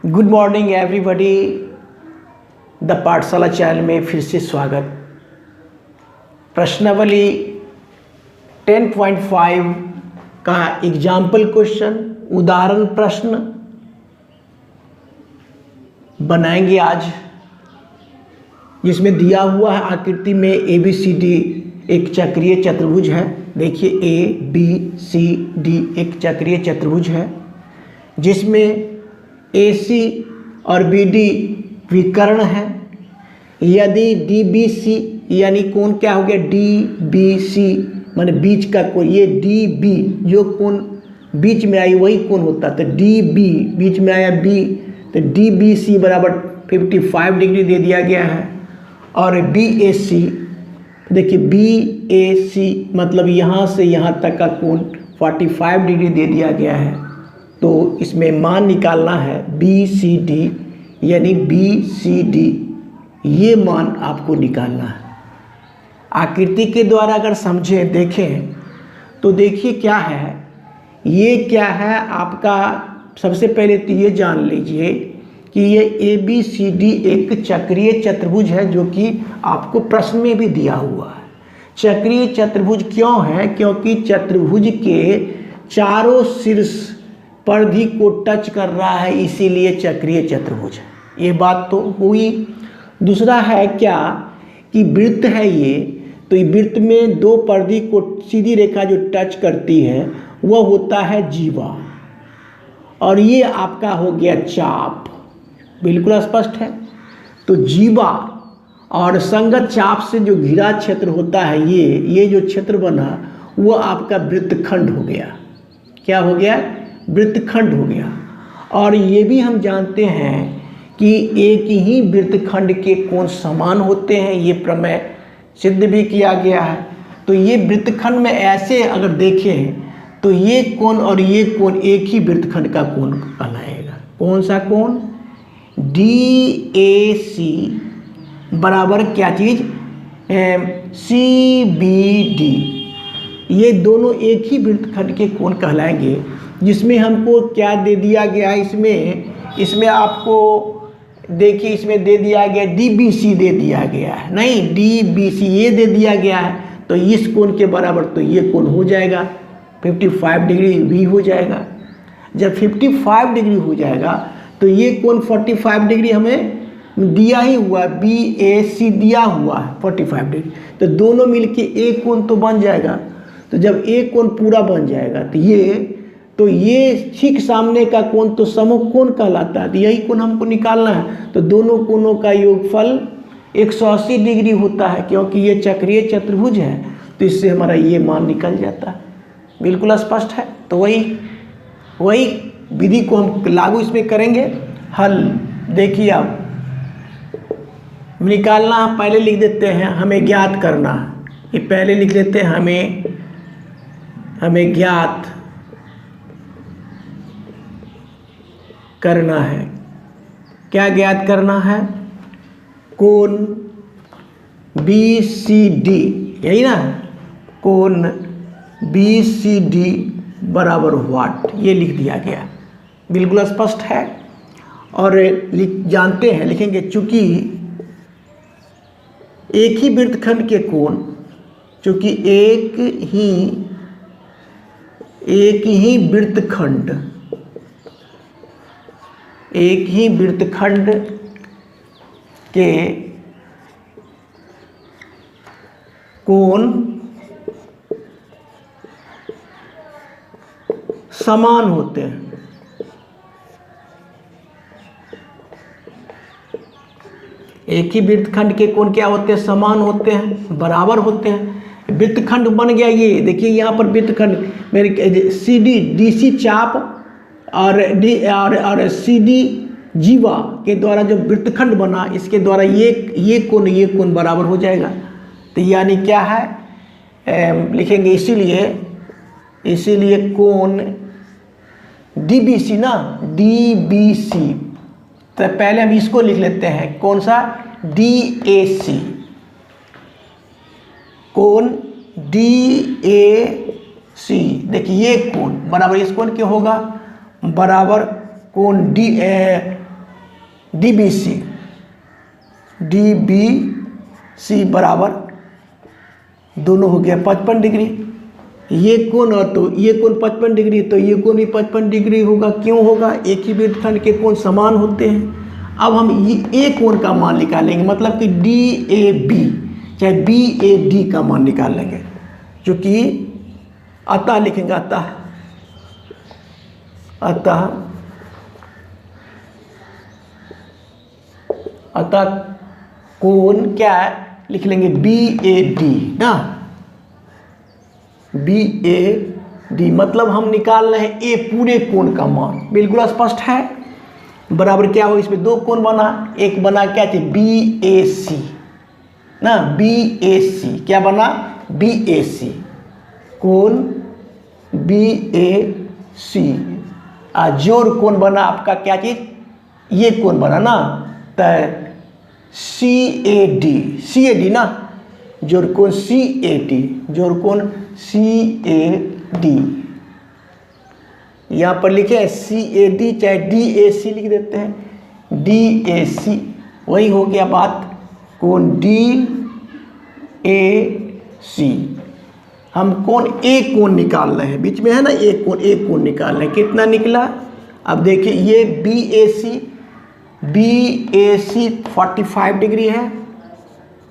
Good morning everybody. The पाठशाला channel में फिर से स्वागत। प्रश्नावली 10.5 का एग्जाम्पल क्वेश्चन उदाहरण प्रश्न बनाएंगे आज, जिसमें दिया हुआ है आकृति में ABCD एक चक्रीय चतुर्भुज है। देखिए ABCD एक चक्रीय चतुर्भुज है जिसमें AC और BD विकर्ण है। यदि DBC यानी कोण क्या हो गया, DBC माने बीच का कोण, ये DB जो कोण बीच में आई वही कोण होता, तो DB बीच में आया B, तो DBC बराबर 55 डिग्री दे दिया गया है। और BAC देखिए BAC मतलब यहाँ से यहाँ तक का कोण 45 डिग्री दे दिया गया है। तो इसमें मान निकालना है BCD यानी BCD, ये मान आपको निकालना है। आकृति के द्वारा अगर समझें देखें तो देखिए क्या है, ये क्या है आपका। सबसे पहले तो ये जान लीजिए कि ये ABCD एक चक्रीय चतुर्भुज है जो कि आपको प्रश्न में भी दिया हुआ है। चक्रीय चतुर्भुज क्यों है? क्योंकि चतुर्भुज के चारों शीर्ष परिधि को टच कर रहा है, इसीलिए चक्रीय चतुर्भुज है। ये बात तो हुई। दूसरा है क्या कि वृत्त है ये, तो वृत्त में दो परिधि को सीधी रेखा जो टच करती है वह होता है जीवा, और ये आपका हो गया चाप। बिल्कुल स्पष्ट है। तो जीवा और संगत चाप से जो घिरा क्षेत्र होता है, ये जो क्षेत्र बना वो आपका वृत्तखंड हो गया। क्या हो गया? वृत्तखंड हो गया। और ये भी हम जानते हैं कि एक ही वृत्तखंड के कोण समान होते हैं, ये प्रमेय सिद्ध भी किया गया है। तो ये वृत्तखंड में ऐसे अगर देखें तो ये कोण और ये कोण एक ही वृत्तखंड का कोण कहलाएगा। कौन सा कोण? DAC बराबर क्या चीज़? CBD। ये दोनों एक ही वृत्तखंड के कोण कहलाएंगे। जिसमें हमको क्या दे दिया गया है, इसमें आपको देखिए इसमें दे दिया गया DBC दे दिया गया है, नहीं DBC ये दे दिया गया है। तो इस कोण के बराबर तो ये कोण हो जाएगा 55 डिग्री भी हो जाएगा। जब 55 डिग्री हो जाएगा तो ये कोण 45 डिग्री हमें दिया ही हुआ, BAC दिया हुआ है 45 डिग्री, तो दोनों मिलके एक कोण तो बन जाएगा। तो जब एक कोण पूरा बन जाएगा तो ये ठीक सामने का कोण तो समकोण कहलाता है। तो यही कोण हमको निकालना है। तो दोनों कोणों का योगफल 180 डिग्री होता है, क्योंकि ये चक्रीय चतुर्भुज है, तो इससे हमारा ये मान निकल जाता है। बिल्कुल स्पष्ट है। तो वही विधि को हम लागू इसमें करेंगे। हल देखिए अब निकालना, पहले लिख देते हैं हमें ज्ञात करना है। ये पहले लिख लेते हैं हमें ज्ञात करना है। क्या ज्ञात करना है? कोण BCD, यही ना, कोण BCD बराबर व्हाट, ये लिख दिया गया। बिल्कुल स्पष्ट है। और जानते हैं, लिखेंगे चूंकि एक ही वृत्तखंड के कोण, चूंकि एक ही वृत्तखंड के कोण समान होते हैं। एक ही वृत्तखंड के कोण क्या होते हैं? समान होते हैं, बराबर होते हैं। वृत्तखंड बन गया ये, देखिए यहाँ पर वृत्तखंड मेरे DC चाप और CD जीवा के द्वारा जो वृत्तखंड बना, इसके द्वारा ये कोण बराबर हो जाएगा। तो यानी क्या है, लिखेंगे इसीलिए कोण DBC ना, DBC। तो पहले हम इसको लिख लेते हैं, कौन सा? DAC। कोण DAC, देखिए ये कोण बराबर इस कोण के होगा, बराबर कोण DBC बराबर दोनों हो गया 55 डिग्री। ये कोण और तो ये कोण 55 डिग्री, तो ये कोण भी 55 डिग्री होगा। क्यों होगा? एक ही वृत्तखंड के कोण समान होते हैं। अब हम ये कोण का मान निकालेंगे, मतलब कि DAB चाहे BAD का मान निकाल लेंगे, जो कि अतः लिखेंगे, अतः कोण क्या लिख लेंगे? BAD ना, BAD मतलब हम निकाल रहे हैं ए पूरे कोण का मान। बिल्कुल स्पष्ट है। बराबर क्या हो, इसमें दो कोण बना, एक बना क्या थे? BAC ना, BAC क्या बना? BAC कोण BAC। जोड़ कोण बना आपका क्या चीज? ये कोण बना ना, तो CAD ना, जोड़ कोण CAD, जोड़ कोण CAD। यहाँ पर लिखे CAD चाहे DAC लिख देते हैं, DAC वही हो गया बात। कोण DAC हम कोण A कोण निकाल रहे हैं, बीच में है ना A कोण निकाल रहे हैं। कितना निकला? अब देखिए ये BAC 45 डिग्री है,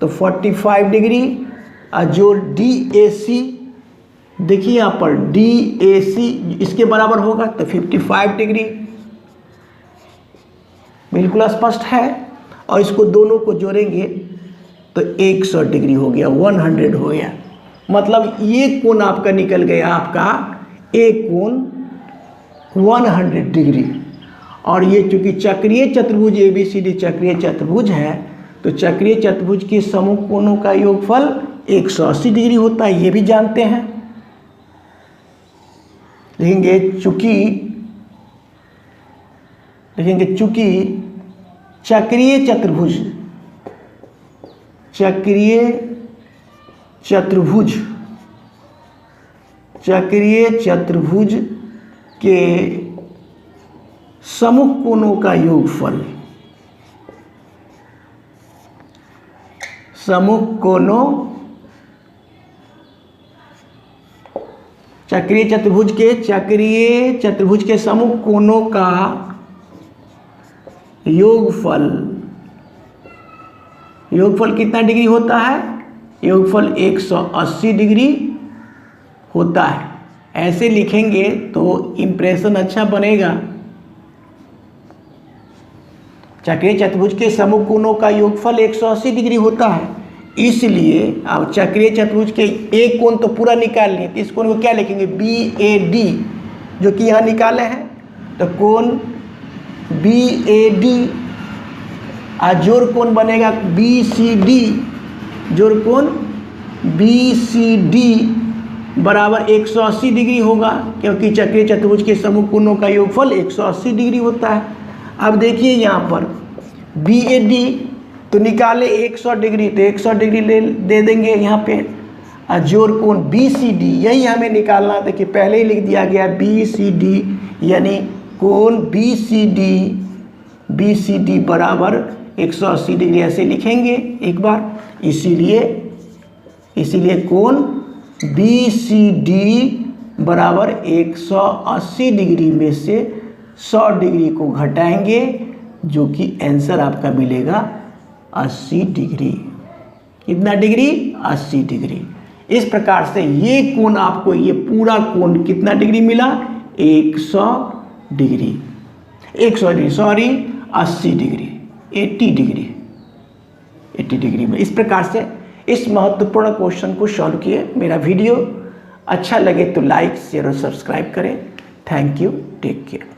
तो 45 डिग्री और जो DAC देखिए यहाँ पर DAC इसके बराबर होगा, तो 55 डिग्री। बिल्कुल स्पष्ट है। और इसको दोनों को जोड़ेंगे तो 100 डिग्री हो गया, 100 हो गया। मतलब ये कोण आपका निकल गया, आपका A कोण 100 डिग्री। और ये चूंकि चक्रीय चतुर्भुज ABCD चक्रीय चतुर्भुज है, तो चक्रीय चतुर्भुज के समूह कोणों का योगफल 180 डिग्री होता है, ये भी जानते हैं। लिखेंगे चूंकि चक्रीय चतुर्भुज के समूह कोणों का योगफल, चक्रीय चतुर्भुज के समूह कोणों का योगफल कितना डिग्री होता है? योगफल 180 डिग्री होता है। ऐसे लिखेंगे तो इम्प्रेशन अच्छा बनेगा। चक्रीय चतुर्भुज के समूह कोणों का योगफल 180 डिग्री होता है, इसलिए अब चक्रीय चतुर्भुज के एक कोण तो पूरा निकाल लिए, तो इस कोण को क्या लिखेंगे? BAD, जो कि यहाँ निकाले हैं। तो कोण BAD और जोड़ कोण बनेगा BCD, जोड़ कोण BCD बराबर 180 डिग्री होगा, क्योंकि चक्रीय चतुर्भुज के समूह कोणों का योगफल 180 डिग्री होता है। अब देखिए यहाँ पर BAD तो निकाले 100 डिग्री, तो 100 डिग्री दे देंगे यहाँ पे। और जोड़ कोण BCD यही हमें निकालना। देखिए पहले ही लिख दिया गया BCD, यानी कोण BCD बराबर 180 डिग्री, ऐसे लिखेंगे एक बार। इसीलिए कोण BCD बराबर 180 डिग्री में से 100 डिग्री को घटाएंगे, जो कि आंसर आपका मिलेगा 80 डिग्री। कितना डिग्री? 80 डिग्री। इस प्रकार से ये कोण आपको, ये पूरा कोण कितना डिग्री मिला? 100 डिग्री, 80 डिग्री, 80 डिग्री में। इस प्रकार से इस महत्वपूर्ण क्वेश्चन को सॉल्व किए। मेरा वीडियो अच्छा लगे तो लाइक, शेयर और सब्सक्राइब करें। Thank you, take care.